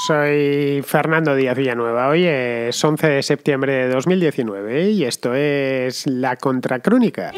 Soy Fernando Díaz Villanueva. Hoy es 11 de septiembre de 2019 y esto es La Contracrónica.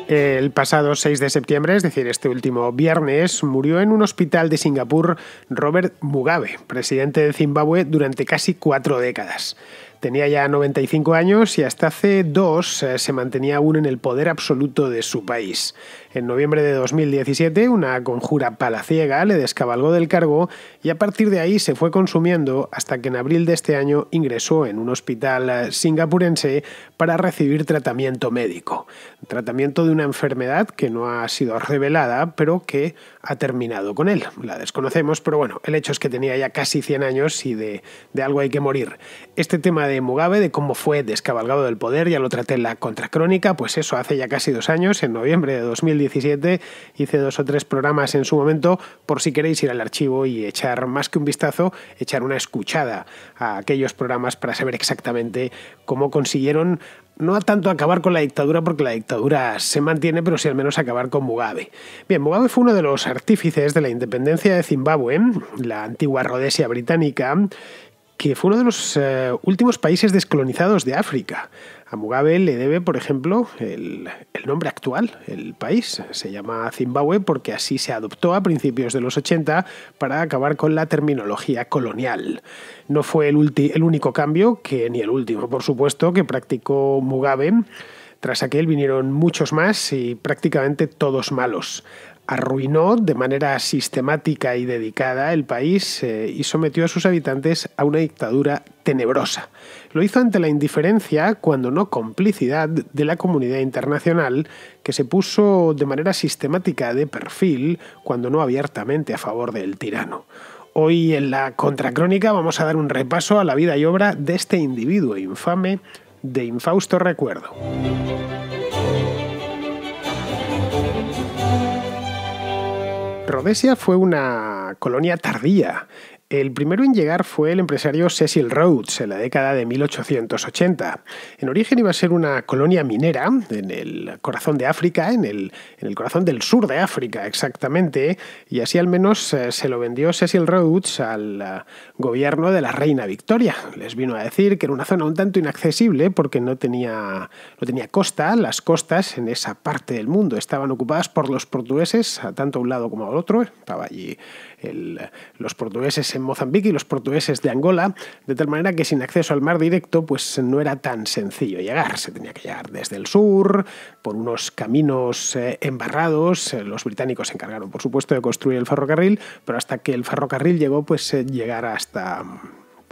El pasado 6 de septiembre, es decir, este último viernes, murió en un hospital de Singapur Robert Mugabe, presidente de Zimbabue durante casi 4 décadas. Tenía ya 95 años y hasta hace 2 se mantenía aún en el poder absoluto de su país. En noviembre de 2017, una conjura palaciega le descabalgó del cargo y a partir de ahí se fue consumiendo hasta que en abril de este año ingresó en un hospital singapurense para recibir tratamiento médico. Tratamiento de una enfermedad que no ha sido revelada, pero que ha terminado con él. La desconocemos, pero bueno, el hecho es que tenía ya casi 100 años y de algo hay que morir. Este tema de Mugabe, de cómo fue descabalgado del poder, ya lo traté en La Contracrónica, pues eso, hace ya casi 2 años, en noviembre de 2017, hice 2 o 3 programas en su momento, por si queréis ir al archivo y echar más que un vistazo, echar una escuchada a aquellos programas para saber exactamente cómo consiguieron no tanto acabar con la dictadura, porque la dictadura se mantiene, pero sí al menos acabar con Mugabe. Bien, Mugabe fue uno de los artífices de la independencia de Zimbabue, la antigua Rodesia británica, que fue uno de los últimos países descolonizados de África. A Mugabe le debe, por ejemplo, el nombre actual. El país se llama Zimbabue porque así se adoptó a principios de los 80 para acabar con la terminología colonial. No fue el único cambio, ni el último, por supuesto, que practicó Mugabe. Tras aquel vinieron muchos más y prácticamente todos malos. Arruinó de manera sistemática y dedicada el país y sometió a sus habitantes a una dictadura tenebrosa. Lo hizo ante la indiferencia, cuando no complicidad, de la comunidad internacional, que se puso de manera sistemática de perfil, cuando no abiertamente, a favor del tirano. Hoy en La Contracrónica vamos a dar un repaso a la vida y obra de este individuo infame de infausto recuerdo. Rodesia fue una colonia tardía. El primero en llegar fue el empresario Cecil Rhodes en la década de 1880. En origen iba a ser una colonia minera en el corazón de África, en el corazón del sur de África exactamente, y así al menos se lo vendió Cecil Rhodes al gobierno de la reina Victoria. Les vino a decir que era una zona un tanto inaccesible porque no tenía costa. Las costas en esa parte del mundo estaban ocupadas por los portugueses, tanto a un lado como al otro. Estaba allí los portugueses en Mozambique y los portugueses de Angola, de tal manera que sin acceso al mar directo pues no era tan sencillo llegar. Se tenía que llegar desde el sur, por unos caminos embarrados. Los británicos se encargaron, por supuesto, de construir el ferrocarril, pero hasta que el ferrocarril llegó, pues llegar hasta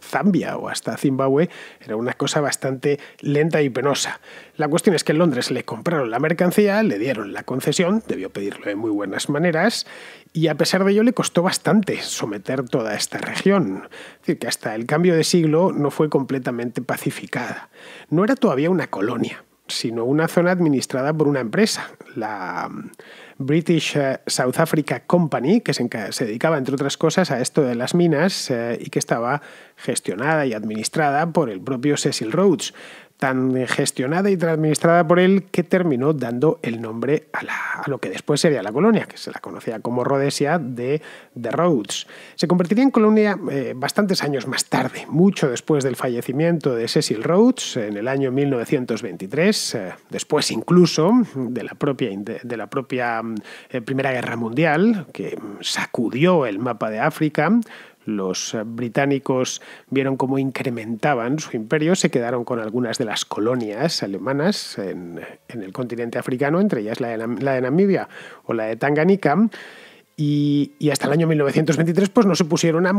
Zambia o hasta Zimbabue era una cosa bastante lenta y penosa. La cuestión es que en Londres le compraron la mercancía, le dieron la concesión, debió pedirlo de muy buenas maneras, y a pesar de ello le costó bastante someter toda esta región. Es decir, que hasta el cambio de siglo no fue completamente pacificada. No era todavía una colonia, sino una zona administrada por una empresa, la British South Africa Company, que se dedicaba, entre otras cosas, a esto de las minas y que estaba gestionada y administrada por el propio Cecil Rhodes. Tan gestionada y administrada por él que terminó dando el nombre a lo que después sería la colonia, que se la conocía como Rodesia de Rhodes. Se convertiría en colonia bastantes años más tarde, mucho después del fallecimiento de Cecil Rhodes, en el año 1923, después incluso de la propia Primera Guerra Mundial, que sacudió el mapa de África. Los británicos vieron cómo incrementaban su imperio, se quedaron con algunas de las colonias alemanas en el continente africano, entre ellas la de Namibia o la de Tanganica, y hasta el año 1923 pues no se pusieron a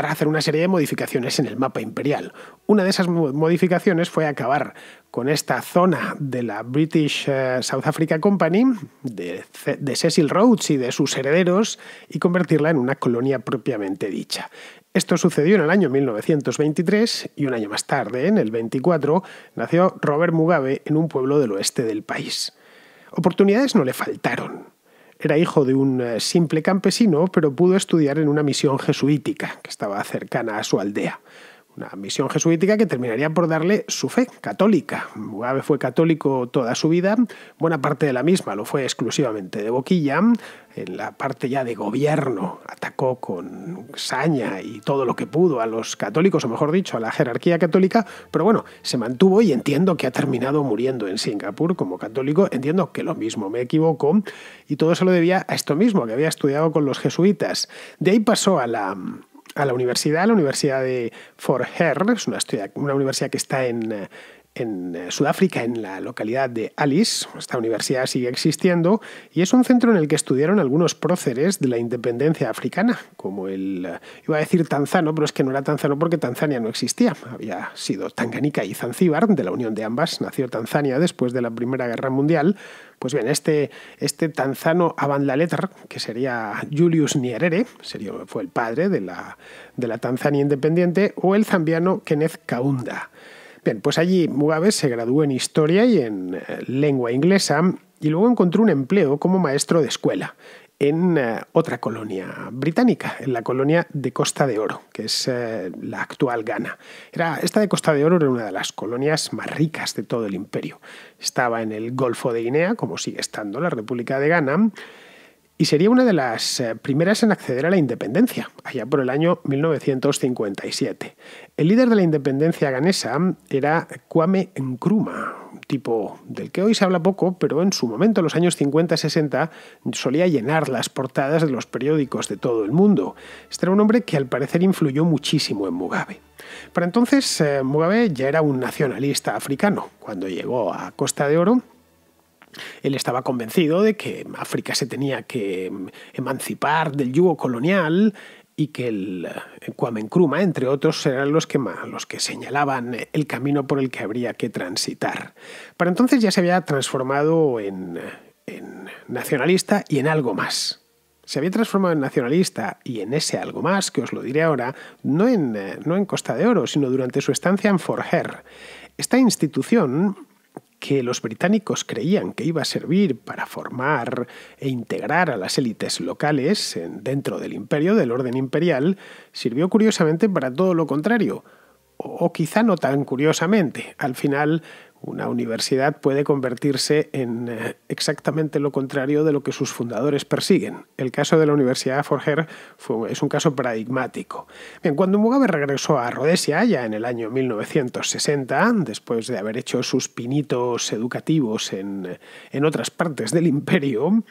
hacer una serie de modificaciones en el mapa imperial. Una de esas modificaciones fue acabar con esta zona de la British South Africa Company, de Cecil Rhodes y de sus herederos, y convertirla en una colonia propiamente dicha. Esto sucedió en el año 1923 y un año más tarde, en el 24, nació Robert Mugabe en un pueblo del oeste del país. Oportunidades no le faltaron. Era hijo de un simple campesino, pero pudo estudiar en una misión jesuítica que estaba cercana a su aldea. Una misión jesuítica que terminaría por darle su fe católica. Mugabe fue católico toda su vida, buena parte de la misma lo fue exclusivamente de boquilla. En la parte ya de gobierno atacó con saña y todo lo que pudo a los católicos, o mejor dicho, a la jerarquía católica, pero bueno, se mantuvo y entiendo que ha terminado muriendo en Singapur como católico. Entiendo que lo mismo, me equivoco, y todo se lo debía a esto mismo, que había estudiado con los jesuitas. De ahí pasó a la universidad, la Universidad de Fort Hare, es una universidad que está en Sudáfrica, en la localidad de Alice. Esta universidad sigue existiendo y es un centro en el que estudiaron algunos próceres de la independencia africana, como iba a decir tanzano, pero es que no era tanzano porque Tanzania no existía. Había sido Tanganica y Zanzíbar, de la unión de ambas. Nació Tanzania después de la Primera Guerra Mundial. Pues bien, este tanzano Avant la Lettre, que sería Julius Nyerere, fue el padre de la Tanzania independiente, o el zambiano Kenneth Kaunda. Bien, pues allí Mugabe se graduó en Historia y en Lengua Inglesa y luego encontró un empleo como maestro de escuela en otra colonia británica, en la colonia de Costa de Oro, que es la actual Ghana. Esta de Costa de Oro era una de las colonias más ricas de todo el imperio. Estaba en el Golfo de Guinea, como sigue estando la República de Ghana, y sería una de las primeras en acceder a la independencia, allá por el año 1957. El líder de la independencia ganesa era Kwame Nkrumah, un tipo del que hoy se habla poco, pero en su momento, en los años 50-60, solía llenar las portadas de los periódicos de todo el mundo. Este era un hombre que al parecer influyó muchísimo en Mugabe. Para entonces, Mugabe ya era un nacionalista africano. Cuando llegó a Costa de Oro, él estaba convencido de que África se tenía que emancipar del yugo colonial y que el Kwame Nkrumah, entre otros, eran los que señalaban el camino por el que habría que transitar. Para entonces ya se había transformado en nacionalista y en algo más. Se había transformado en nacionalista y en ese algo más, que os lo diré ahora, no en Costa de Oro, sino durante su estancia en Fort Hare. Esta institución, que los británicos creían que iba a servir para formar e integrar a las élites locales dentro del imperio, del orden imperial, sirvió curiosamente para todo lo contrario, o quizá no tan curiosamente. Al final, una universidad puede convertirse en exactamente lo contrario de lo que sus fundadores persiguen. El caso de la Universidad de Fort Hare es un caso paradigmático. Bien, cuando Mugabe regresó a Rodesia, ya en el año 1960, después de haber hecho sus pinitos educativos en otras partes del imperio,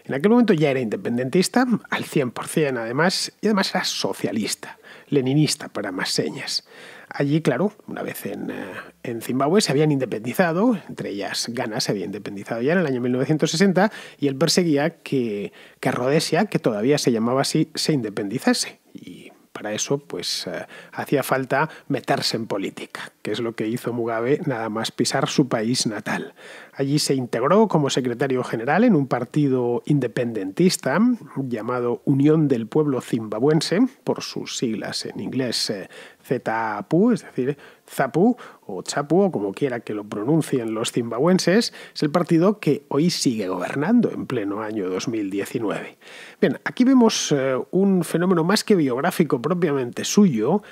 en aquel momento ya era independentista, al 100% además, y además era socialista, leninista para más señas. Allí, claro, una vez en Zimbabue se habían independizado, entre ellas Ghana se había independizado ya en el año 1960, y él perseguía que Rodesia, que todavía se llamaba así, se independizase. Y para eso, pues, hacía falta meterse en política, que es lo que hizo Mugabe nada más pisar su país natal. Allí se integró como secretario general en un partido independentista llamado Unión del Pueblo Zimbabuense, por sus siglas en inglés ZAPU, es decir, ZAPU o CHAPU, o como quiera que lo pronuncien los zimbabuenses. Es el partido que hoy sigue gobernando en pleno año 2019. Bien, aquí vemos un fenómeno más que biográfico propiamente suyo,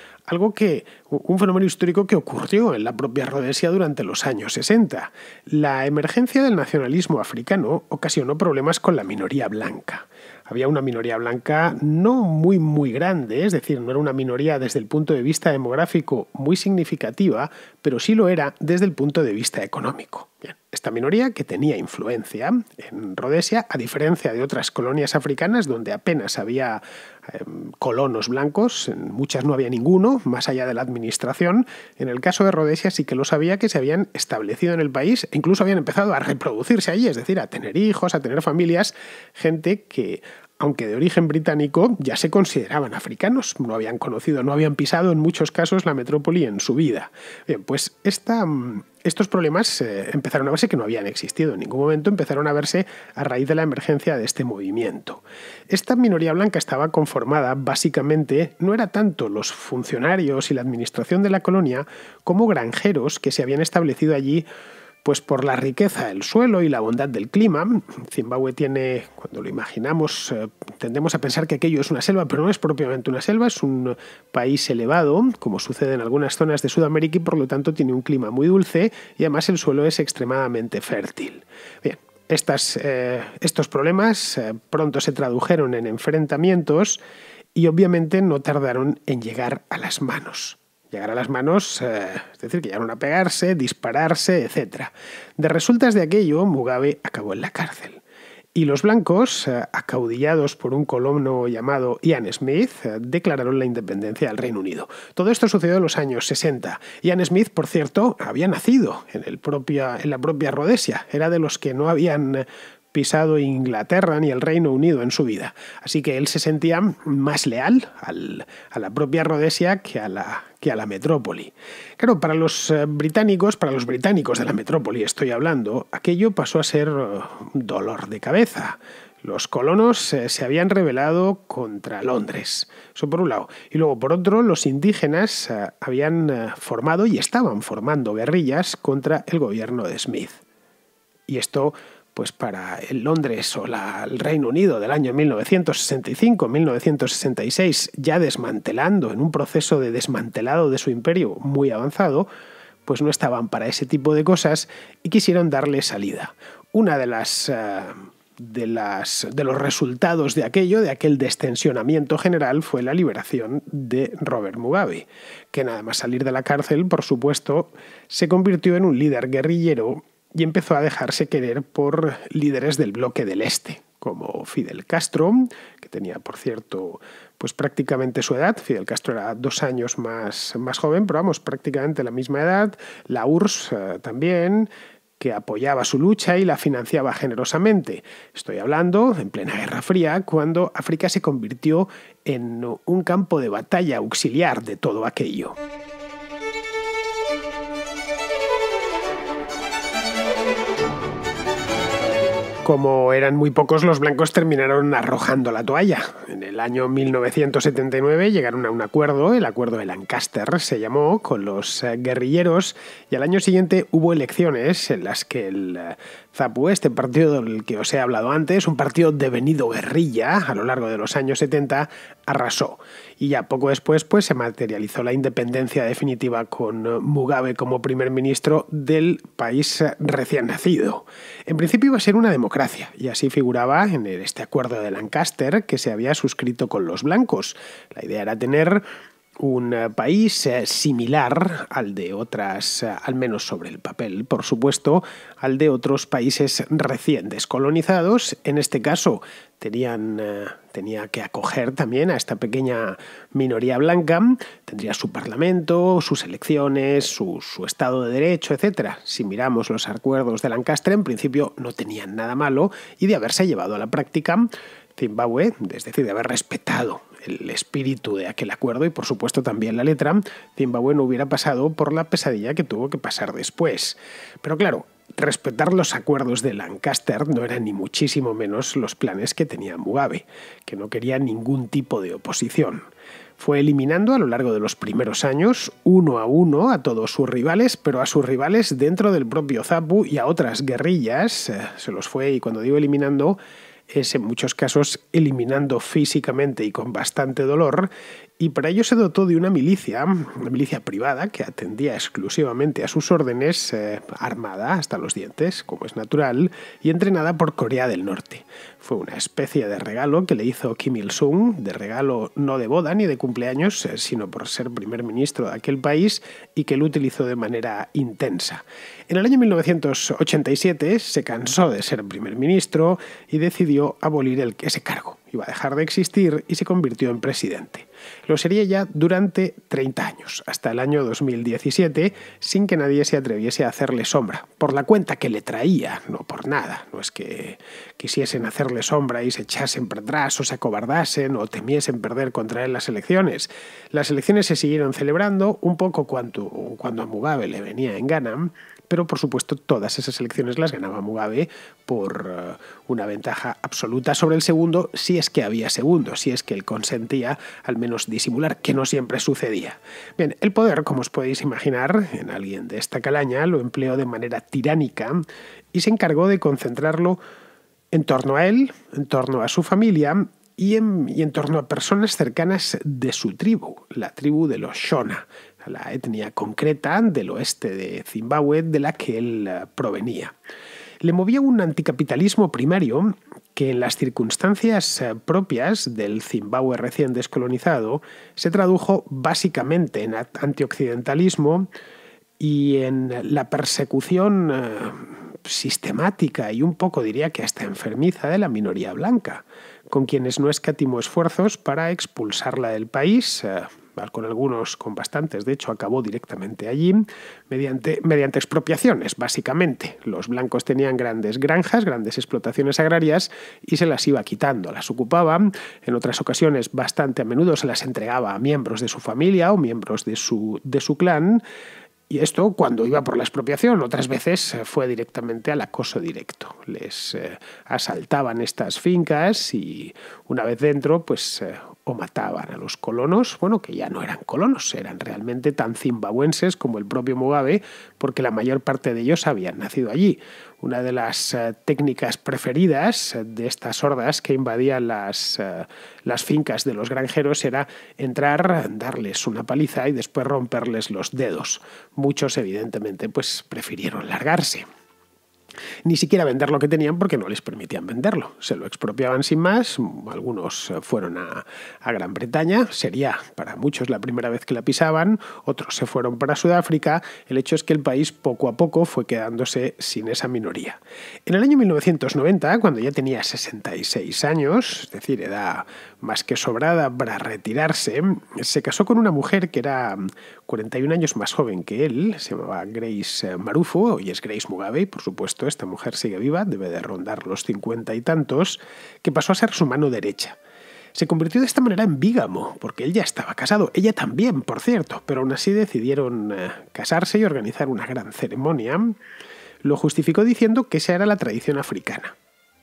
un fenómeno histórico que ocurrió en la propia Rodesia durante los años 60. La emergencia del nacionalismo africano ocasionó problemas con la minoría blanca. Había una minoría blanca no muy grande, es decir, no era una minoría desde el punto de vista demográfico muy significativa, pero sí lo era desde el punto de vista económico. Bien, esta minoría, que tenía influencia en Rodesia, a diferencia de otras colonias africanas donde apenas había colonos blancos, en muchas no había ninguno, más allá de la administración. En el caso de Rodesia sí que lo sabía, que se habían establecido en el país e incluso habían empezado a reproducirse allí, es decir, a tener hijos, a tener familias, gente que, aunque de origen británico, ya se consideraban africanos, no habían conocido, no habían pisado en muchos casos la metrópoli en su vida. Bien, pues estos problemas empezaron a verse que no habían existido en ningún momento, empezaron a verse a raíz de la emergencia de este movimiento. Esta minoría blanca estaba conformada básicamente, no era tanto los funcionarios y la administración de la colonia, como granjeros que se habían establecido allí Pues por la riqueza del suelo y la bondad del clima. Zimbabue tiene, cuando lo imaginamos, tendemos a pensar que aquello es una selva, pero no es propiamente una selva, es un país elevado, como sucede en algunas zonas de Sudamérica, y por lo tanto tiene un clima muy dulce y además el suelo es extremadamente fértil. Bien, estos problemas pronto se tradujeron en enfrentamientos y obviamente no tardaron en llegar a las manos. Llegar a las manos, es decir, que llegaron a pegarse, dispararse, etc. De resultas de aquello, Mugabe acabó en la cárcel. Y los blancos, acaudillados por un colono llamado Ian Smith, declararon la independencia del Reino Unido. Todo esto sucedió en los años 60. Ian Smith, por cierto, había nacido en la propia Rodesia. Era de los que no habían pisado Inglaterra ni el Reino Unido en su vida. Así que él se sentía más leal a la propia Rodesia que a la metrópoli. Claro, para los británicos de la metrópoli estoy hablando, aquello pasó a ser un dolor de cabeza. Los colonos se habían rebelado contra Londres, eso por un lado. Y luego, por otro, los indígenas habían formado y estaban formando guerrillas contra el gobierno de Smith. Y esto, pues para el Londres o el Reino Unido del año 1965-1966, ya desmantelando, en un proceso de desmantelado de su imperio muy avanzado, pues no estaban para ese tipo de cosas y quisieron darle salida. Una de los resultados de aquel destensionamiento general, fue la liberación de Robert Mugabe, que nada más salir de la cárcel, por supuesto, se convirtió en un líder guerrillero y empezó a dejarse querer por líderes del bloque del Este, como Fidel Castro, que tenía, por cierto, pues prácticamente su edad. Fidel Castro era 2 años más joven, pero vamos, prácticamente la misma edad. La URSS también, que apoyaba su lucha y la financiaba generosamente. Estoy hablando en plena Guerra Fría, cuando África se convirtió en un campo de batalla auxiliar de todo aquello. Como eran muy pocos, los blancos terminaron arrojando la toalla. En el año 1979 llegaron a un acuerdo, el Acuerdo de Lancaster se llamó, con los guerrilleros, y al año siguiente hubo elecciones en las que el ZAPU, este partido del que os he hablado antes, un partido devenido guerrilla a lo largo de los años 70, arrasó. Y ya poco después pues, se materializó la independencia definitiva con Mugabe como primer ministro del país recién nacido. En principio iba a ser una democracia, y así figuraba en este acuerdo de Lancaster que se había suscrito con los blancos. La idea era tener un país similar al de otras, al menos sobre el papel, por supuesto, al de otros países recién descolonizados. En este caso tenía que acoger también a esta pequeña minoría blanca, tendría su parlamento, sus elecciones, su Estado de Derecho, etc. Si miramos los acuerdos de Lancaster, en principio no tenían nada malo, y de haberse llevado a la práctica, Zimbabue, es decir, de haber respetado el espíritu de aquel acuerdo y por supuesto también la letra, Zimbabue no hubiera pasado por la pesadilla que tuvo que pasar después. Pero claro, respetar los acuerdos de Lancaster no eran ni muchísimo menos los planes que tenía Mugabe, que no quería ningún tipo de oposición. Fue eliminando a lo largo de los primeros años, uno a uno, a todos sus rivales, pero a sus rivales dentro del propio ZAPU y a otras guerrillas, se los fue, y cuando digo eliminando, es en muchos casos eliminando físicamente y con bastante dolor, y para ello se dotó de una milicia privada que atendía exclusivamente a sus órdenes, armada hasta los dientes, como es natural, y entrenada por Corea del Norte. Fue una especie de regalo que le hizo Kim Il-sung, de regalo no de boda ni de cumpleaños, sino por ser primer ministro de aquel país, y que lo utilizó de manera intensa. En el año 1987 se cansó de ser primer ministro y decidió abolir ese cargo. Iba a dejar de existir y se convirtió en presidente. Lo sería ya durante 30 años, hasta el año 2017, sin que nadie se atreviese a hacerle sombra, por la cuenta que le traía, no por nada. No es que quisiesen hacerle sombra y se echasen para atrás o se acobardasen o temiesen perder contra él las elecciones. Las elecciones se siguieron celebrando un poco cuando a Mugabe le venía en gana, pero por supuesto todas esas elecciones las ganaba Mugabe por una ventaja absoluta sobre el segundo, si es que había segundo, si es que él consentía al menos menos disimular, que no siempre sucedía. Bien, el poder, como os podéis imaginar, en alguien de esta calaña lo empleó de manera tiránica y se encargó de concentrarlo en torno a él, en torno a su familia y en torno a personas cercanas de su tribu, la tribu de los Shona, la etnia concreta del oeste de Zimbabue de la que él provenía. Le movía un anticapitalismo primario que en las circunstancias propias del Zimbabue recién descolonizado se tradujo básicamente en antioccidentalismo y en la persecución sistemática y un poco diría que hasta enfermiza de la minoría blanca, con quienes no escatimó esfuerzos para expulsarla del país, con algunos, con bastantes, de hecho acabó directamente allí, mediante expropiaciones, básicamente. Los blancos tenían grandes granjas, grandes explotaciones agrarias y se las iba quitando, las ocupaba, en otras ocasiones bastante a menudo se las entregaba a miembros de su familia o miembros de su clan. Y esto cuando iba por la expropiación, otras veces fue directamente al acoso directo. Les asaltaban estas fincas y una vez dentro, pues o mataban a los colonos, bueno, que ya no eran colonos, eran realmente tan zimbabuenses como el propio Mugabe, porque la mayor parte de ellos habían nacido allí. Una de las técnicas preferidas de estas hordas que invadían las fincas de los granjeros era entrar, darles una paliza y después romperles los dedos. Muchos, evidentemente, pues prefirieron largarse. Ni siquiera vender lo que tenían porque no les permitían venderlo. Se lo expropiaban sin más. Algunos fueron a Gran Bretaña. Sería para muchos la primera vez que la pisaban. Otros se fueron para Sudáfrica. El hecho es que el país poco a poco fue quedándose sin esa minoría. En el año 1990, cuando ya tenía 66 años, es decir, edad más que sobrada para retirarse, se casó con una mujer que era 41 años más joven que él. Se llamaba Grace Marufu. Hoy es Grace Mugabe, por supuesto. Esta mujer sigue viva, debe de rondar los 50 y tantos, que pasó a ser su mano derecha. Se convirtió de esta manera en bígamo, porque él ya estaba casado, ella también, por cierto, pero aún así decidieron casarse y organizar una gran ceremonia. Lo justificó diciendo que esa era la tradición africana,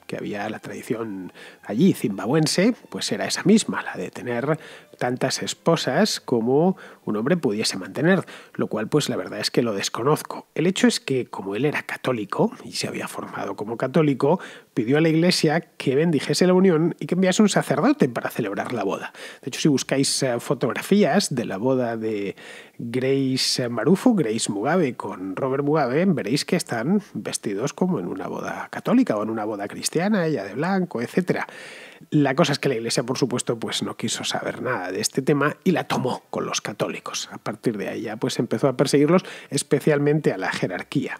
que había la tradición allí zimbabuense, pues era esa misma, la de tener tantas esposas como un hombre pudiese mantener, lo cual pues la verdad es que lo desconozco. El hecho es que como él era católico y se había formado como católico, pidió a la iglesia que bendijese la unión y que enviase un sacerdote para celebrar la boda. De hecho, si buscáis fotografías de la boda de Grace Marufu, Grace Mugabe con Robert Mugabe, veréis que están vestidos como en una boda católica o en una boda cristiana, ella de blanco, etc. La cosa es que la Iglesia, por supuesto, pues no quiso saber nada de este tema y la tomó con los católicos. A partir de ahí ya pues empezó a perseguirlos, especialmente a la jerarquía.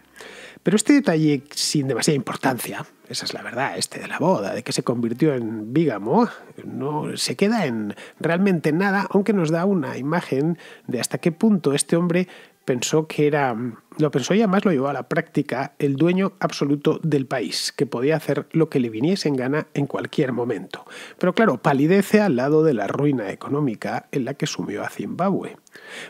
Pero este detalle sin demasiada importancia, esa es la verdad, de la boda, de que se convirtió en bígamo, no se queda en realmente nada, aunque nos da una imagen de hasta qué punto este hombre pensó que lo pensó y además lo llevó a la práctica, el dueño absoluto del país, que podía hacer lo que le viniese en gana en cualquier momento. Pero claro, palidece al lado de la ruina económica en la que sumió a Zimbabue.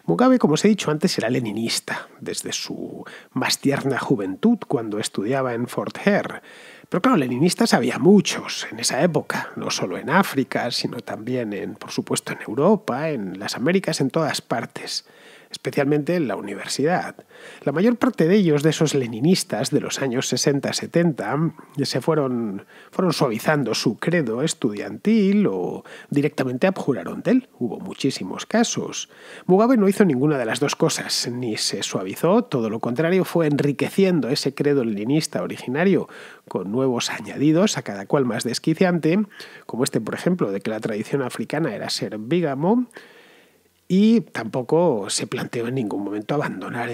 Mugabe, como os he dicho antes, era leninista desde su más tierna juventud cuando estudiaba en Fort Hare. Pero claro, leninistas había muchos en esa época, no solo en África, sino también, por supuesto, en Europa, en las Américas, en todas partes, especialmente en la universidad. La mayor parte de ellos, de esos leninistas de los años 60-70, se fueron suavizando su credo estudiantil o directamente abjuraron de él. Hubo muchísimos casos. Mugabe no hizo ninguna de las dos cosas, ni se suavizó, todo lo contrario, fue enriqueciendo ese credo leninista originario con nuevos añadidos, a cada cual más desquiciante, como por ejemplo, de que la tradición africana era ser bígamo. Y tampoco se planteó en ningún momento abandonar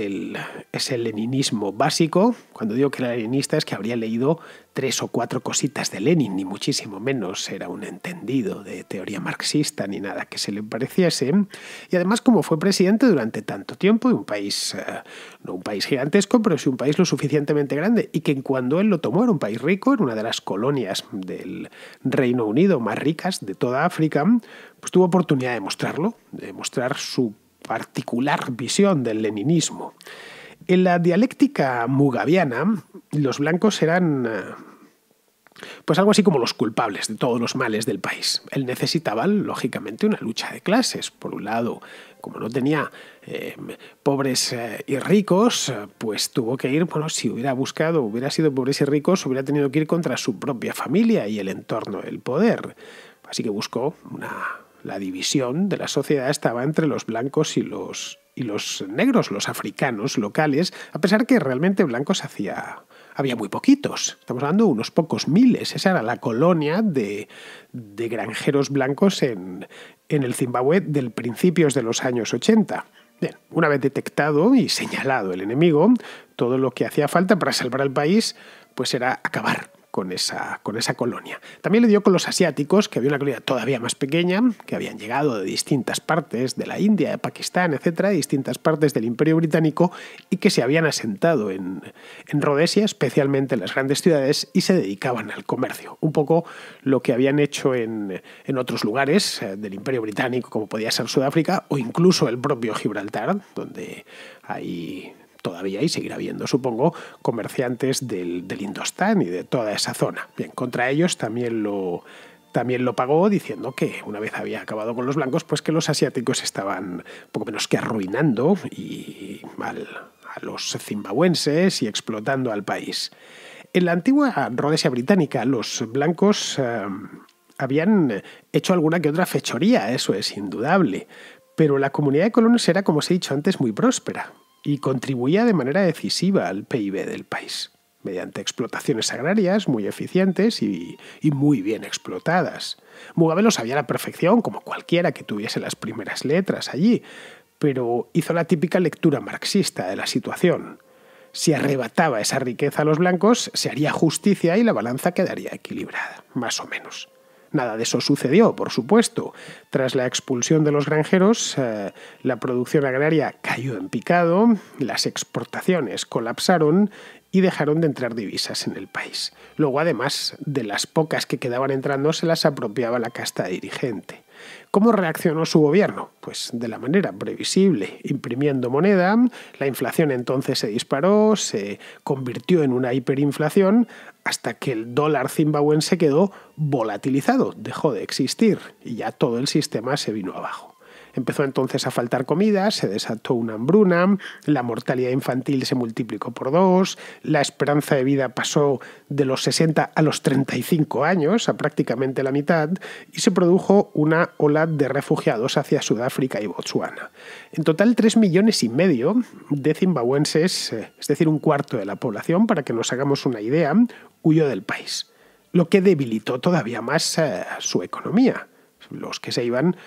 ese leninismo básico. Cuando digo que era leninista es que habría leído 3 o 4 cositas de Lenin, ni muchísimo menos era un entendido de teoría marxista ni nada que se le pareciese. Y además, como fue presidente durante tanto tiempo, de un país, no un país gigantesco, pero sí un país lo suficientemente grande, y que cuando él lo tomó era un país rico, era una de las colonias del Reino Unido más ricas de toda África, pues tuvo oportunidad de mostrarlo, de mostrar su particular visión del leninismo. En la dialéctica mugabiana, los blancos eran Pues algo así como los culpables de todos los males del país. Él necesitaba, lógicamente, una lucha de clases. Por un lado, como no tenía pobres y ricos, pues tuvo que ir, bueno, si hubiera sido pobres y ricos, hubiera tenido que ir contra su propia familia y el entorno del poder. Así que buscó la división de la sociedad estaba entre los blancos y los negros, los africanos locales, a pesar que realmente blancos había muy poquitos. Estamos hablando de unos pocos miles. Esa era la colonia de granjeros blancos en el Zimbabue del principios de los años 80. Bien, una vez detectado y señalado el enemigo, todo lo que hacía falta para salvar al país pues era acabar con esa colonia. También le dio con los asiáticos, que había una colonia todavía más pequeña, que habían llegado de distintas partes de la India, de Pakistán, etcétera, de distintas partes del Imperio Británico y que se habían asentado en Rodesia, especialmente en las grandes ciudades, y se dedicaban al comercio. Un poco lo que habían hecho en otros lugares del Imperio Británico, como podía ser Sudáfrica o incluso el propio Gibraltar, donde hay todavía y seguirá habiendo, supongo, comerciantes del Indostán y de toda esa zona. Bien, contra ellos también lo pagó diciendo que una vez había acabado con los blancos, pues que los asiáticos estaban poco menos que arruinando a los zimbabuenses y explotando al país. En la antigua Rodesia británica, los blancos habían hecho alguna que otra fechoría, eso es indudable, pero la comunidad de colonos era, como os he dicho antes, muy próspera y contribuía de manera decisiva al PIB del país, mediante explotaciones agrarias muy eficientes y muy bien explotadas. Mugabe lo sabía a la perfección, como cualquiera que tuviese las primeras letras allí, pero hizo la típica lectura marxista de la situación. Si arrebataba esa riqueza a los blancos, se haría justicia y la balanza quedaría equilibrada, más o menos. Nada de eso sucedió, por supuesto. Tras la expulsión de los granjeros, la producción agraria cayó en picado, las exportaciones colapsaron y dejaron de entrar divisas en el país. Luego, además de las pocas que quedaban entrando, se las apropiaba la casta dirigente. ¿Cómo reaccionó su gobierno? Pues de la manera previsible, imprimiendo moneda. La inflación entonces se disparó, se convirtió en una hiperinflación hasta que el dólar zimbabuense quedó volatilizado, dejó de existir y ya todo el sistema se vino abajo. Empezó entonces a faltar comida, se desató una hambruna, la mortalidad infantil se multiplicó por 2, la esperanza de vida pasó de los 60 a los 35 años, a prácticamente la mitad, y se produjo una ola de refugiados hacia Sudáfrica y Botsuana. En total, 3,5 millones de zimbabuenses, es decir, un cuarto de la población, para que nos hagamos una idea, huyó del país, lo que debilitó todavía más su economía. Los que se iban,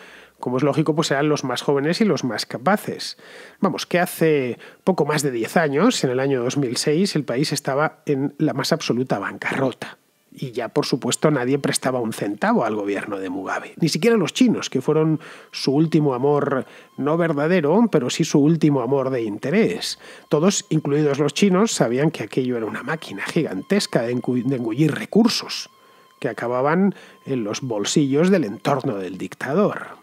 como es lógico, pues eran los más jóvenes y los más capaces. Vamos, que hace poco más de 10 años, en el año 2006, el país estaba en la más absoluta bancarrota. Y ya, por supuesto, nadie prestaba un centavo al gobierno de Mugabe. Ni siquiera los chinos, que fueron su último amor, no verdadero, pero sí su último amor de interés. Todos, incluidos los chinos, sabían que aquello era una máquina gigantesca de engullir recursos que acababan en los bolsillos del entorno del dictador.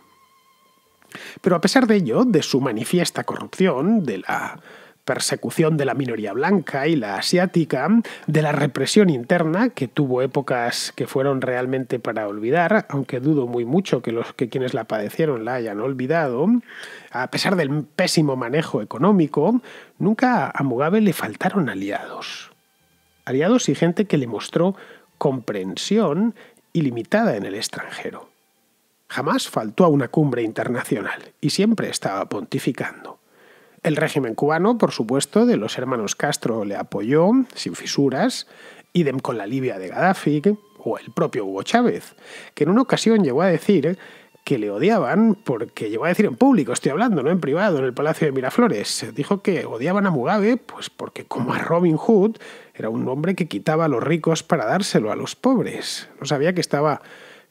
Pero a pesar de ello, de su manifiesta corrupción, de la persecución de la minoría blanca y la asiática, de la represión interna, que tuvo épocas que fueron realmente para olvidar, aunque dudo muy mucho que quienes la padecieron la hayan olvidado, a pesar del pésimo manejo económico, nunca a Mugabe le faltaron aliados. Aliados y gente que le mostró comprensión ilimitada en el extranjero. Jamás faltó a una cumbre internacional y siempre estaba pontificando. El régimen cubano, por supuesto, de los hermanos Castro le apoyó, sin fisuras, idem con la Libia de Gaddafi, o el propio Hugo Chávez, que en una ocasión llegó a decir que le odiaban porque, llegó a decir en público, estoy hablando, no en privado, en el Palacio de Miraflores, dijo que odiaban a Mugabe pues porque, como a Robin Hood, era un hombre que quitaba a los ricos para dárselo a los pobres. No sabía que estaba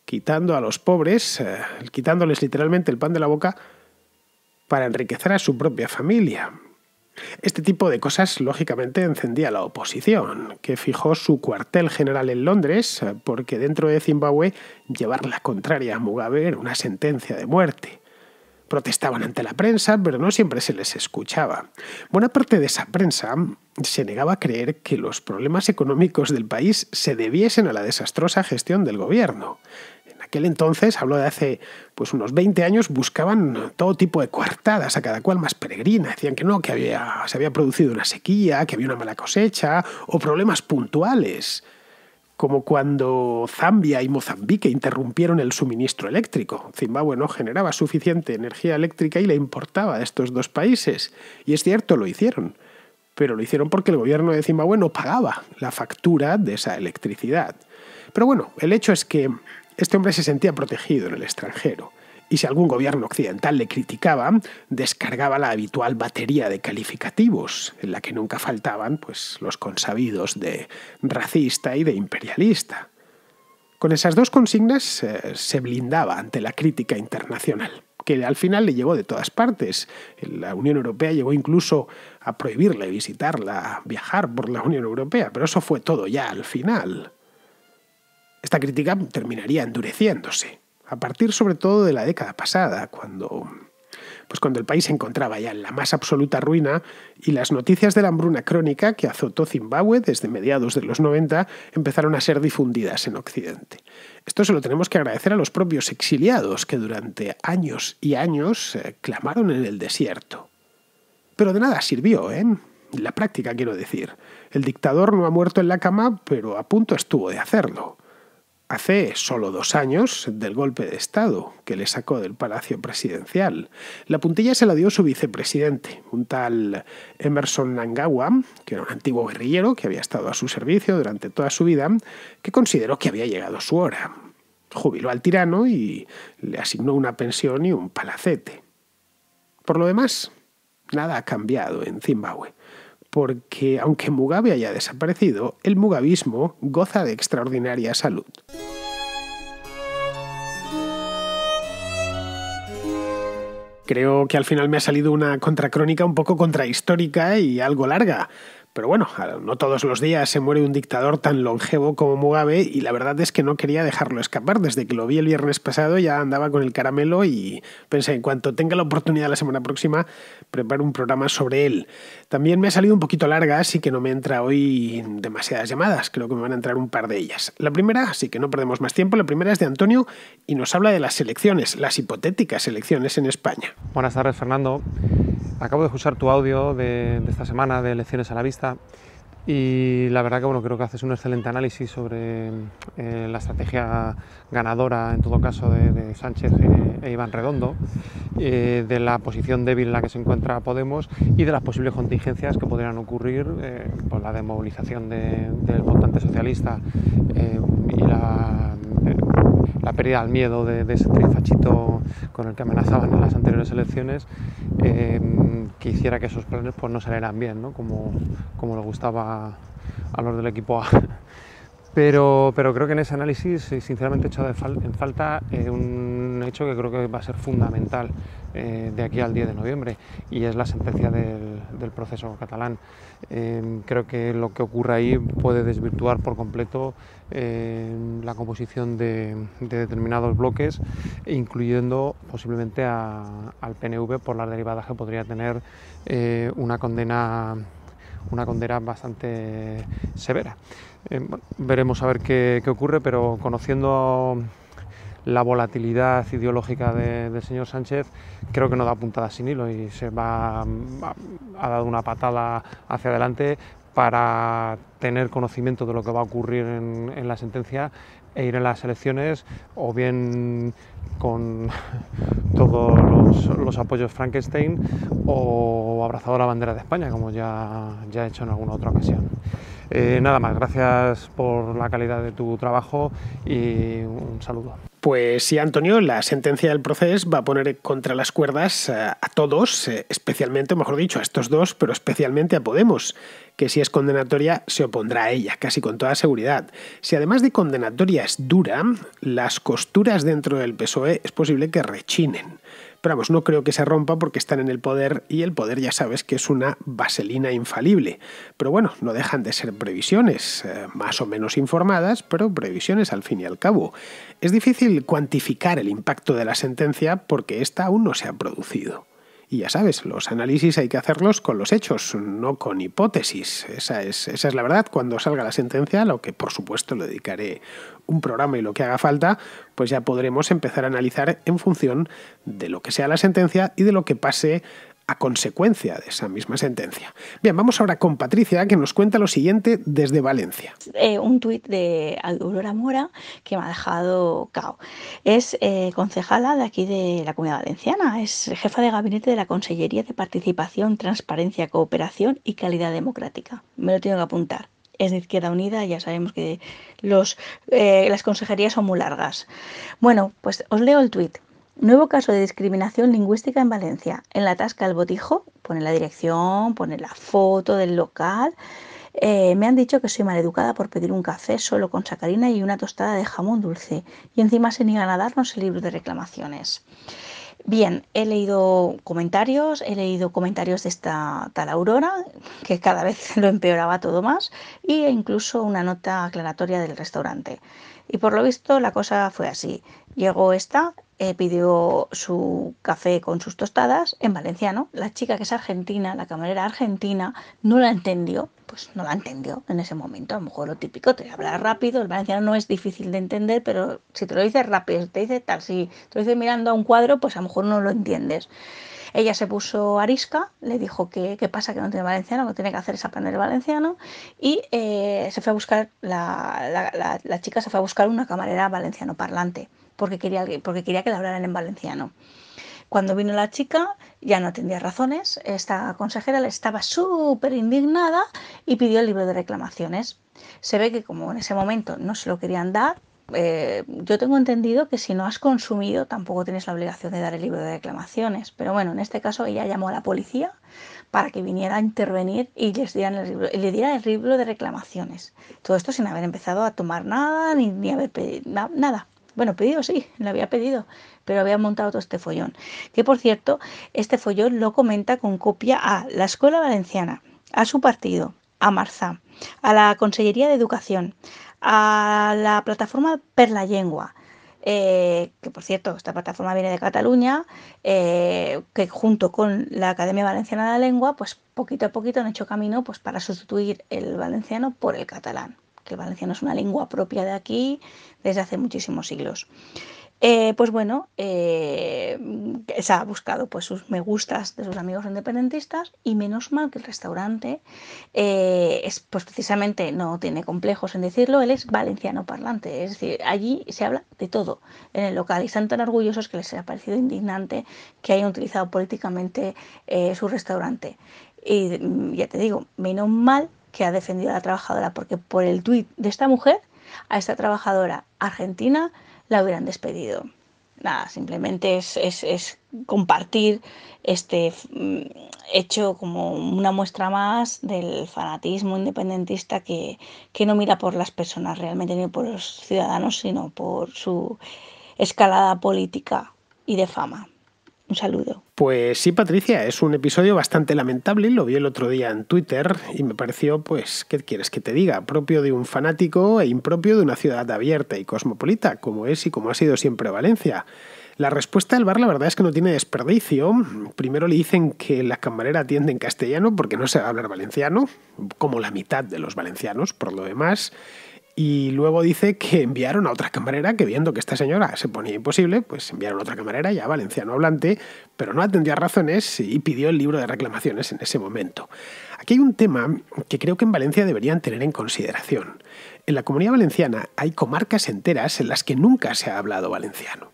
quitando a los pobres, quitándoles literalmente el pan de la boca para enriquecer a su propia familia. Este tipo de cosas, lógicamente, encendía la oposición, que fijó su cuartel general en Londres, porque dentro de Zimbabue llevar la contraria a Mugabe era una sentencia de muerte. Protestaban ante la prensa, pero no siempre se les escuchaba. Buena parte de esa prensa se negaba a creer que los problemas económicos del país se debiesen a la desastrosa gestión del gobierno. En aquel entonces, hablo de hace unos 20 años, buscaban todo tipo de coartadas, a cada cual más peregrina. Decían que no, que se había producido una sequía, que había una mala cosecha o problemas puntuales, como cuando Zambia y Mozambique interrumpieron el suministro eléctrico. Zimbabue no generaba suficiente energía eléctrica y la importaba de estos dos países. Y es cierto, lo hicieron. Pero lo hicieron porque el gobierno de Zimbabue no pagaba la factura de esa electricidad. Pero bueno, el hecho es que este hombre se sentía protegido en el extranjero. Y si algún gobierno occidental le criticaba, descargaba la habitual batería de calificativos, en la que nunca faltaban los consabidos de racista y de imperialista. Con esas dos consignas se blindaba ante la crítica internacional, que al final le llegó de todas partes. La Unión Europea llegó incluso a prohibirle visitarla, viajar por la Unión Europea, pero eso fue todo ya al final. Esta crítica terminaría endureciéndose, a partir sobre todo de la década pasada, cuando el país se encontraba ya en la más absoluta ruina y las noticias de la hambruna crónica que azotó Zimbabue desde mediados de los 90 empezaron a ser difundidas en Occidente. Esto se lo tenemos que agradecer a los propios exiliados que durante años y años clamaron en el desierto. Pero de nada sirvió, en la práctica quiero decir. El dictador no ha muerto en la cama, pero a punto estuvo de hacerlo. Hace solo 2 años del golpe de Estado que le sacó del Palacio Presidencial. La puntilla se la dio su vicepresidente, un tal Emmerson Mnangagwa, que era un antiguo guerrillero que había estado a su servicio durante toda su vida, que consideró que había llegado su hora. Jubiló al tirano y le asignó una pensión y un palacete. Por lo demás, nada ha cambiado en Zimbabue, porque aunque Mugabe haya desaparecido, el mugavismo goza de extraordinaria salud. Creo que al final me ha salido una contracrónica un poco contrahistórica y algo larga. Pero bueno, no todos los días se muere un dictador tan longevo como Mugabe y la verdad es que no quería dejarlo escapar. Desde que lo vi el viernes pasado ya andaba con el caramelo y pensé, en cuanto tenga la oportunidad la semana próxima, preparo un programa sobre él. También me ha salido un poquito larga, así que no me entra hoy demasiadas llamadas. Creo que me van a entrar un par de ellas. La primera, así que no perdemos más tiempo, la primera es de Antonio y nos habla de las elecciones, las hipotéticas elecciones en España. Buenas tardes, Fernando. Acabo de escuchar tu audio de esta semana de Elecciones a la Vista y la verdad que creo que haces un excelente análisis sobre la estrategia ganadora, en todo caso, de Sánchez e Iván Redondo, de la posición débil en la que se encuentra Podemos y de las posibles contingencias que podrían ocurrir por la desmovilización del votante socialista y la pérdida al miedo de ese trifachito con el que amenazaban en las anteriores elecciones, que hiciera que esos planes no salieran bien, ¿no? como le gustaba a los del equipo A. Pero creo que en ese análisis, sinceramente, he echado en falta un hecho que creo que va a ser fundamental de aquí al 10 de noviembre, y es la sentencia del proceso catalán. Creo que lo que ocurre ahí puede desvirtuar por completo la composición de determinados bloques, incluyendo posiblemente al PNV por las derivadas que podría tener una condena bastante severa. Veremos a ver qué ocurre, pero conociendo la volatilidad ideológica del señor Sánchez, creo que no da puntada sin hilo y ha dado una patada hacia adelante para tener conocimiento de lo que va a ocurrir en la sentencia e ir a las elecciones, o bien con todos los apoyos Frankenstein, o abrazado la bandera de España, como ya he hecho en alguna otra ocasión. Nada más, gracias por la calidad de tu trabajo y un saludo. Pues sí, Antonio, la sentencia del procés va a poner contra las cuerdas a todos, especialmente, mejor dicho, a estos dos, pero especialmente a Podemos, que si es condenatoria se opondrá a ella, casi con toda seguridad. Si además de condenatoria es dura, las costuras dentro del PSOE es posible que rechinen. Pero vamos, no creo que se rompa porque están en el poder y el poder ya sabes que es una vaselina infalible. Pero bueno, no dejan de ser previsiones, más o menos informadas, pero previsiones al fin y al cabo. Es difícil cuantificar el impacto de la sentencia porque esta aún no se ha producido. Y ya sabes, los análisis hay que hacerlos con los hechos, no con hipótesis. Esa es la verdad. Cuando salga la sentencia, a lo que por supuesto le dedicaré un programa y lo que haga falta, pues ya podremos empezar a analizar en función de lo que sea la sentencia y de lo que pase a consecuencia de esa misma sentencia. Bien, vamos ahora con Patricia, que nos cuenta lo siguiente desde Valencia. Un tuit de Aurora Mora que me ha dejado cao. Es concejala de aquí de la Comunidad Valenciana, es jefa de gabinete de la Consellería de Participación, Transparencia, Cooperación y Calidad Democrática. Me lo tengo que apuntar. Es de Izquierda Unida, ya sabemos que las consejerías son muy largas. Bueno, pues os leo el tuit. Nuevo caso de discriminación lingüística en Valencia. En la Tasca El Botijo, pone la dirección, pone la foto del local. Me han dicho que soy maleducada por pedir un café solo con sacarina y una tostada de jamón dulce. Y encima se niegan a darnos el libro de reclamaciones. Bien, he leído comentarios de esta tal Aurora, que cada vez lo empeoraba todo más, e incluso una nota aclaratoria del restaurante. Y por lo visto la cosa fue así. Llegó pidió su café con sus tostadas en valenciano. La chica, que es argentina, la camarera argentina, no la entendió. Pues no la entendió en ese momento. A lo mejor lo típico, te habla rápido. El valenciano no es difícil de entender, pero si te lo dices rápido, si te dice tal, si te lo dices mirando a un cuadro, pues a lo mejor no lo entiendes. Ella se puso arisca, le dijo que qué pasa, que no tiene valenciano, que tiene que hacer es aprender el valenciano, y se fue a buscar, la chica se fue a buscar una camarera valenciano parlante, porque quería que le hablaran en valenciano. Cuando vino la chica, ya no atendía razones, esta consejera le estaba súper indignada y pidió el libro de reclamaciones. Se ve que como en ese momento no se lo querían dar, yo tengo entendido que si no has consumido tampoco tienes la obligación de dar el libro de reclamaciones, pero bueno, en este caso ella llamó a la policía para que viniera a intervenir y le diera el libro de reclamaciones. Todo esto sin haber empezado a tomar nada, ni haber pedido nada. Bueno, pedido sí, lo había pedido, pero había montado todo este follón. Que por cierto, este follón lo comenta con copia a la Escuela Valenciana, a su partido, a Marzà, a la Consellería de Educación, a la plataforma Per la Llengua, que por cierto, esta plataforma viene de Cataluña, que junto con la Academia Valenciana de la Lengua, pues poquito a poquito han hecho camino pues, para sustituir el valenciano por el catalán, que el valenciano es una lengua propia de aquí desde hace muchísimos siglos. Pues bueno, se ha buscado pues, sus me gustas de sus amigos independentistas y menos mal que el restaurante pues precisamente no tiene complejos en decirlo, él es valenciano parlante, es decir, allí se habla de todo en el local y están tan orgullosos que les ha parecido indignante que hayan utilizado políticamente su restaurante. Y ya te digo, menos mal que ha defendido a la trabajadora, porque por el tuit de esta mujer, a esta trabajadora argentina la hubieran despedido. Nada, simplemente es compartir este hecho como una muestra más del fanatismo independentista que no mira por las personas realmente ni por los ciudadanos, sino por su escalada política y de fama. Un saludo. Pues sí, Patricia, es un episodio bastante lamentable, lo vi el otro día en Twitter y me pareció, pues, ¿qué quieres que te diga? Propio de un fanático e impropio de una ciudad abierta y cosmopolita, como es y como ha sido siempre Valencia. La respuesta del bar, la verdad es que no tiene desperdicio. Primero le dicen que la camarera atiende en castellano porque no sabe hablar valenciano, como la mitad de los valencianos, por lo demás. Y luego dice que enviaron a otra camarera que viendo que esta señora se ponía imposible, pues enviaron a otra camarera ya valenciano hablante, pero no atendió a razones y pidió el libro de reclamaciones en ese momento. Aquí hay un tema que creo que en Valencia deberían tener en consideración. En la Comunidad Valenciana hay comarcas enteras en las que nunca se ha hablado valenciano.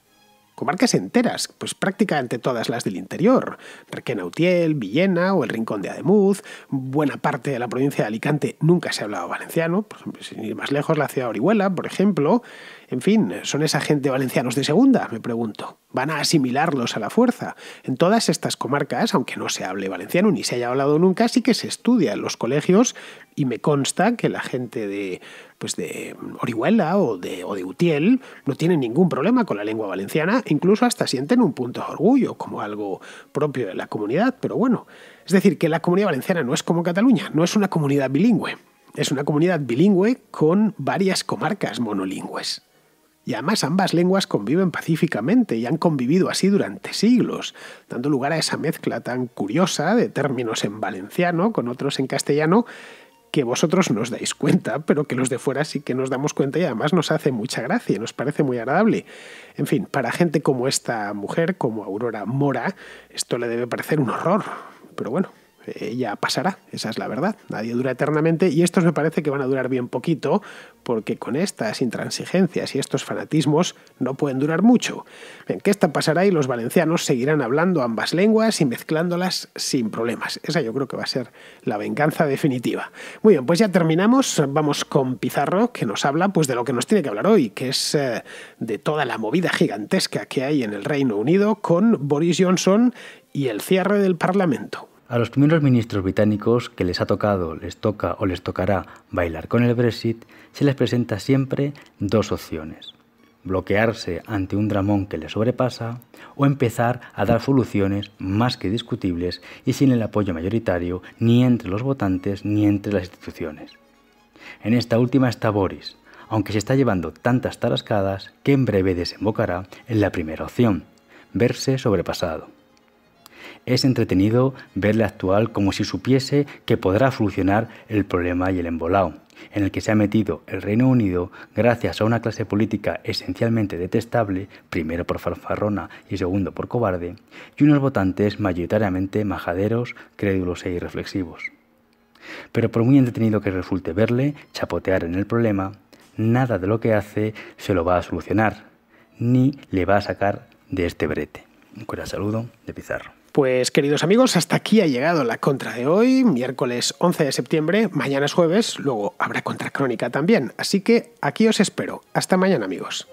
comarcas enteras, pues prácticamente todas las del interior, Requena-Utiel, Villena o el Rincón de Ademuz, buena parte de la provincia de Alicante nunca se ha hablado valenciano, por ejemplo, sin ir más lejos, la ciudad de Orihuela, por ejemplo. En fin, ¿son esa gente valencianos de segunda? Me pregunto. ¿Van a asimilarlos a la fuerza? En todas estas comarcas, aunque no se hable valenciano ni se haya hablado nunca, sí que se estudia en los colegios y me consta que la gente de Orihuela o de Utiel no tiene ningún problema con la lengua valenciana, incluso hasta sienten un punto de orgullo como algo propio de la comunidad, pero bueno, es decir, que la comunidad valenciana no es como Cataluña, no es una comunidad bilingüe, es una comunidad bilingüe con varias comarcas monolingües. Y además ambas lenguas conviven pacíficamente y han convivido así durante siglos, dando lugar a esa mezcla tan curiosa de términos en valenciano con otros en castellano que vosotros no os dais cuenta, pero que los de fuera sí que nos damos cuenta y además nos hace mucha gracia y nos parece muy agradable. En fin, para gente como esta mujer, como Aurora Mora, esto le debe parecer un horror, pero bueno, ella pasará, esa es la verdad. Nadie dura eternamente y estos me parece que van a durar bien poquito porque con estas intransigencias y estos fanatismos no pueden durar mucho. Bien, que esta pasará y los valencianos seguirán hablando ambas lenguas y mezclándolas sin problemas. Esa yo creo que va a ser la venganza definitiva. Muy bien, pues ya terminamos. Vamos con Pizarro, que nos habla pues de lo que nos tiene que hablar hoy, que es de toda la movida gigantesca que hay en el Reino Unido con Boris Johnson y el cierre del Parlamento. A los primeros ministros británicos que les ha tocado, les toca o les tocará bailar con el Brexit, se les presenta siempre dos opciones: bloquearse ante un dramón que les sobrepasa o empezar a dar soluciones más que discutibles y sin el apoyo mayoritario ni entre los votantes ni entre las instituciones. En esta última está Boris, aunque se está llevando tantas tarascadas que en breve desembocará en la primera opción: verse sobrepasado. Es entretenido verle actuar como si supiese que podrá solucionar el problema y el embolado, en el que se ha metido el Reino Unido gracias a una clase política esencialmente detestable, primero por fanfarrona y segundo por cobarde, y unos votantes mayoritariamente majaderos, crédulos e irreflexivos. Pero por muy entretenido que resulte verle chapotear en el problema, nada de lo que hace se lo va a solucionar, ni le va a sacar de este brete. Un cordial saludo de Pizarro. Pues queridos amigos, hasta aquí ha llegado la contra de hoy, miércoles 11 de septiembre, mañana es jueves, luego habrá contracrónica también, así que aquí os espero. Hasta mañana, amigos.